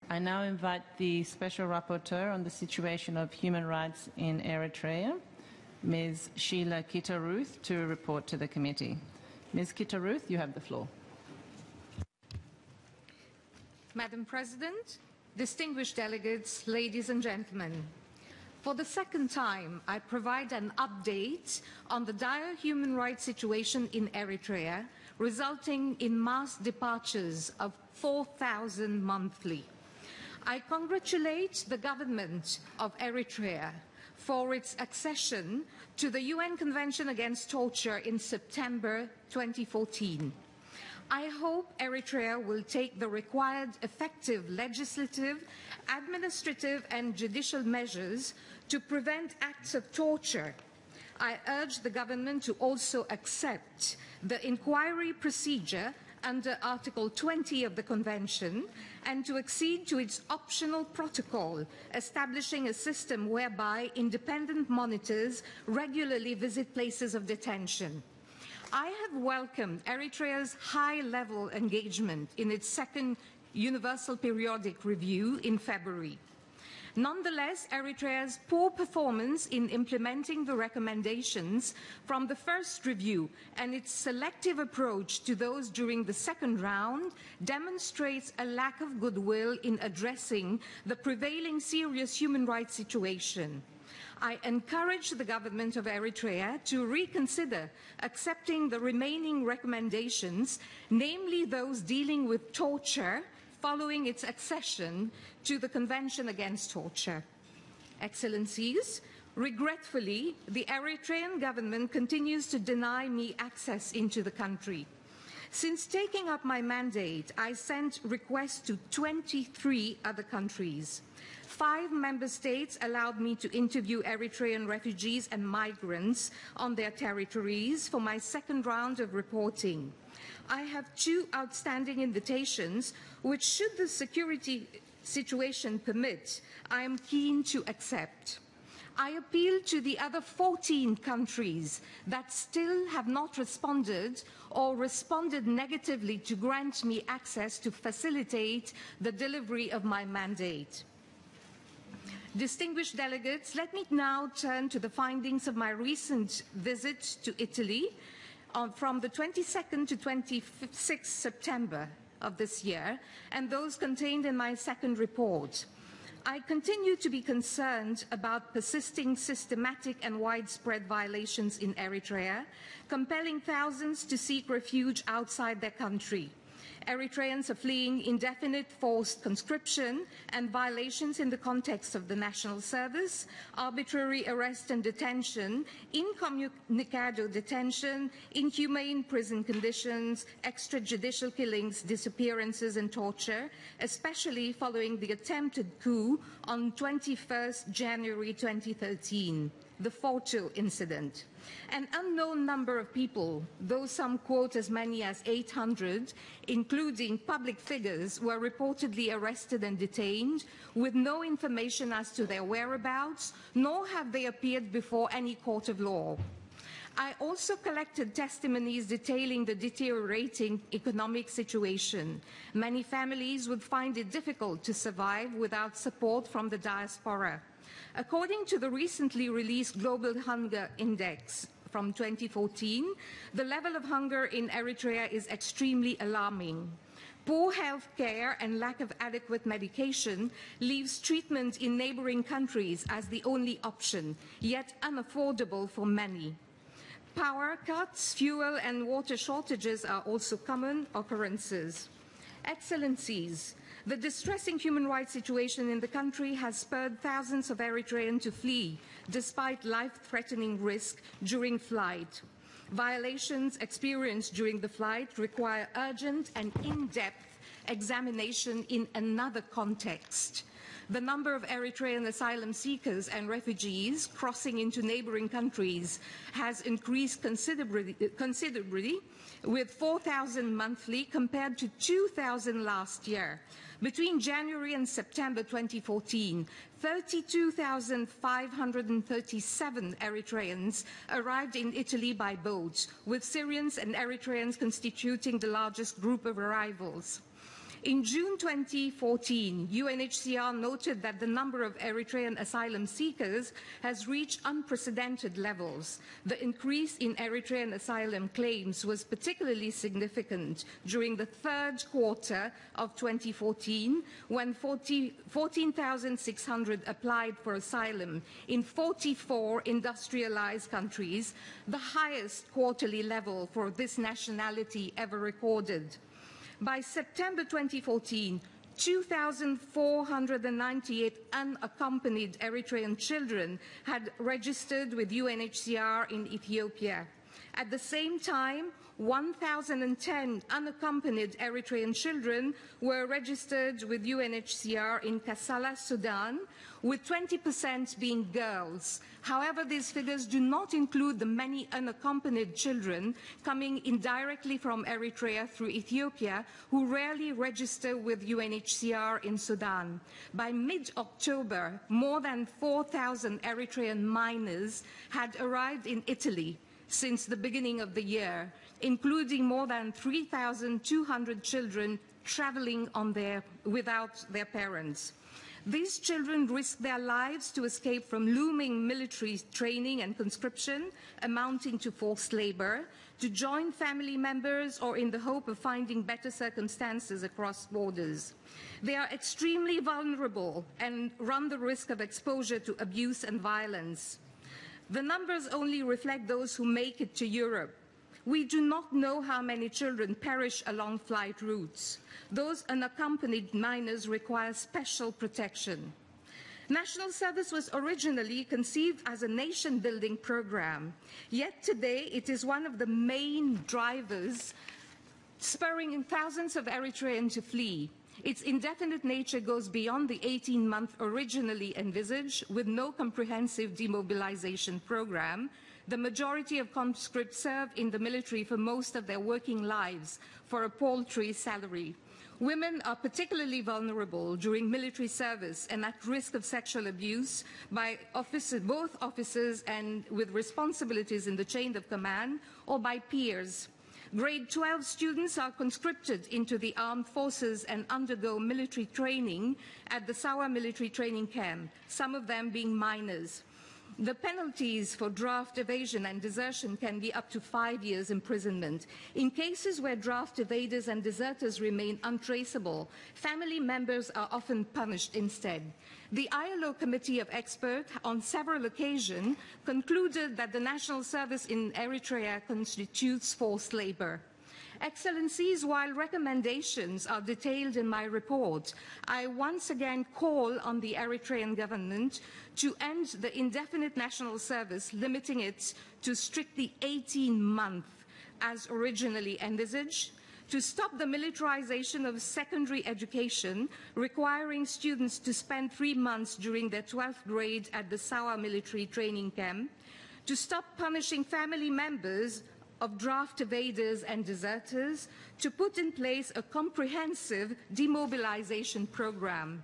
I now invite the Special Rapporteur on the situation of human rights in Eritrea, Ms. Sheila Kita-Ruth, to report to the committee. Ms. Kita-Ruth, you have the floor. Madam President, distinguished delegates, ladies and gentlemen, for the second time, I provide an update on the dire human rights situation in Eritrea, resulting in mass departures of 4,000 monthly. I congratulate the government of Eritrea for its accession to the UN Convention Against Torture in September 2014. I hope Eritrea will take the required effective legislative, administrative and judicial measures to prevent acts of torture. I urge the government to also accept the inquiry procedure under Article 20 of the Convention and to accede to its optional protocol establishing a system whereby independent monitors regularly visit places of detention. I have welcomed Eritrea's high-level engagement in its second Universal Periodic Review in February. Nonetheless, Eritrea's poor performance in implementing the recommendations from the first review and its selective approach to those during the second round demonstrates a lack of goodwill in addressing the prevailing serious human rights situation. I encourage the government of Eritrea to reconsider accepting the remaining recommendations, namely those dealing with torture, following its accession to the Convention Against Torture. Excellencies, regretfully, the Eritrean government continues to deny me access into the country. Since taking up my mandate, I sent requests to 23 other countries. 5 member states allowed me to interview Eritrean refugees and migrants on their territories for my second round of reporting. I have 2 outstanding invitations, which, should the security situation permit, I am keen to accept. I appeal to the other 14 countries that still have not responded or responded negatively to grant me access to facilitate the delivery of my mandate. Distinguished delegates, let me now turn to the findings of my recent visit to Italy from the 22nd to 26th September of this year, and those contained in my second report. I continue to be concerned about persisting systematic and widespread violations in Eritrea, compelling thousands to seek refuge outside their country. Eritreans are fleeing indefinite forced conscription and violations in the context of the national service, arbitrary arrest and detention, incommunicado detention, inhumane prison conditions, extrajudicial killings, disappearances and torture, especially following the attempted coup on 21st January 2013, the Forto incident. An unknown number of people, though some quote as many as 800, including public figures, were reportedly arrested and detained with no information as to their whereabouts, nor have they appeared before any court of law. I also collected testimonies detailing the deteriorating economic situation. Many families would find it difficult to survive without support from the diaspora. According to the recently released Global Hunger Index from 2014, the level of hunger in Eritrea is extremely alarming. Poor health care and lack of adequate medication leaves treatment in neighboring countries as the only option, yet unaffordable for many. Power cuts, fuel and water shortages are also common occurrences. Excellencies, the distressing human rights situation in the country has spurred thousands of Eritreans to flee, despite life-threatening risk during flight. Violations experienced during the flight require urgent and in-depth examination in another context. The number of Eritrean asylum seekers and refugees crossing into neighboring countries has increased considerably, with 4,000 monthly compared to 2,000 last year. Between January and September 2014, 32,537 Eritreans arrived in Italy by boat, with Syrians and Eritreans constituting the largest group of arrivals. In June 2014, UNHCR noted that the number of Eritrean asylum seekers has reached unprecedented levels. The increase in Eritrean asylum claims was particularly significant during the third quarter of 2014, when 14,600 applied for asylum in 44 industrialized countries, the highest quarterly level for this nationality ever recorded. By September 2014, 2,498 unaccompanied Eritrean children had registered with UNHCR in Ethiopia. At the same time, 1,010 unaccompanied Eritrean children were registered with UNHCR in Kassala, Sudan, with 20% being girls. However, these figures do not include the many unaccompanied children coming indirectly from Eritrea through Ethiopia, who rarely register with UNHCR in Sudan. By mid-October, more than 4,000 Eritrean minors had arrived in Italy since the beginning of the year, including more than 3,200 children traveling without their parents. These children risk their lives to escape from looming military training and conscription, amounting to forced labor, to join family members, or in the hope of finding better circumstances across borders. They are extremely vulnerable and run the risk of exposure to abuse and violence. The numbers only reflect those who make it to Europe. We do not know how many children perish along flight routes. Those unaccompanied minors require special protection. National Service was originally conceived as a nation-building program, yet today it is one of the main drivers spurring thousands of Eritreans to flee. Its indefinite nature goes beyond the 18-month originally envisaged, with no comprehensive demobilization program. The majority of conscripts serve in the military for most of their working lives for a paltry salary. Women are particularly vulnerable during military service and at risk of sexual abuse by both officers and with responsibilities in the chain of command, or by peers. Grade 12 students are conscripted into the armed forces and undergo military training at the Sawa military training camp, some of them being minors. The penalties for draft evasion and desertion can be up to 5 years imprisonment. In cases where draft evaders and deserters remain untraceable, family members are often punished instead. The ILO Committee of Experts on several occasions concluded that the national service in Eritrea constitutes forced labor. Excellencies, while recommendations are detailed in my report, I once again call on the Eritrean government to end the indefinite national service, limiting it to strictly 18 months as originally envisaged, to stop the militarization of secondary education, requiring students to spend 3 months during their 12th grade at the Sawa military training camp, to stop punishing family members of draft evaders and deserters, to put in place a comprehensive demobilization program.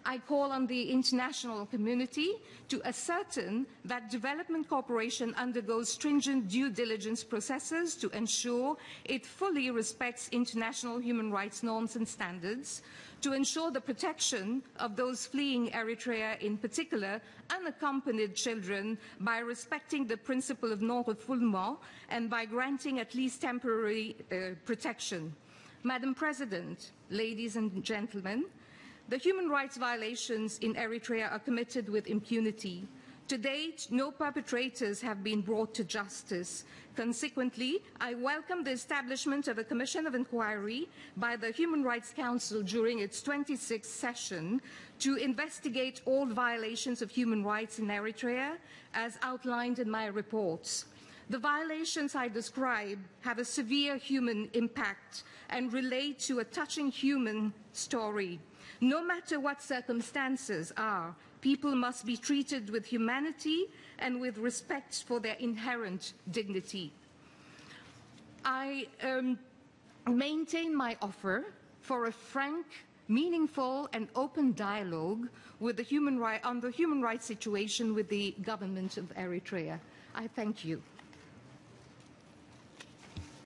I call on the international community to ascertain that development cooperation undergoes stringent due diligence processes to ensure it fully respects international human rights norms and standards, to ensure the protection of those fleeing Eritrea, in particular unaccompanied children, by respecting the principle of non-refoulement and by granting at least temporary protection. Madam President, ladies and gentlemen, the human rights violations in Eritrea are committed with impunity. To date, no perpetrators have been brought to justice. Consequently, I welcome the establishment of a commission of inquiry by the Human Rights Council during its 26th session to investigate all violations of human rights in Eritrea, as outlined in my reports. The violations I describe have a severe human impact and relate to a touching human story. No matter what circumstances are, people must be treated with humanity and with respect for their inherent dignity. I maintain my offer for a frank, meaningful and open dialogue with on the human rights situation with the government of Eritrea. I thank you.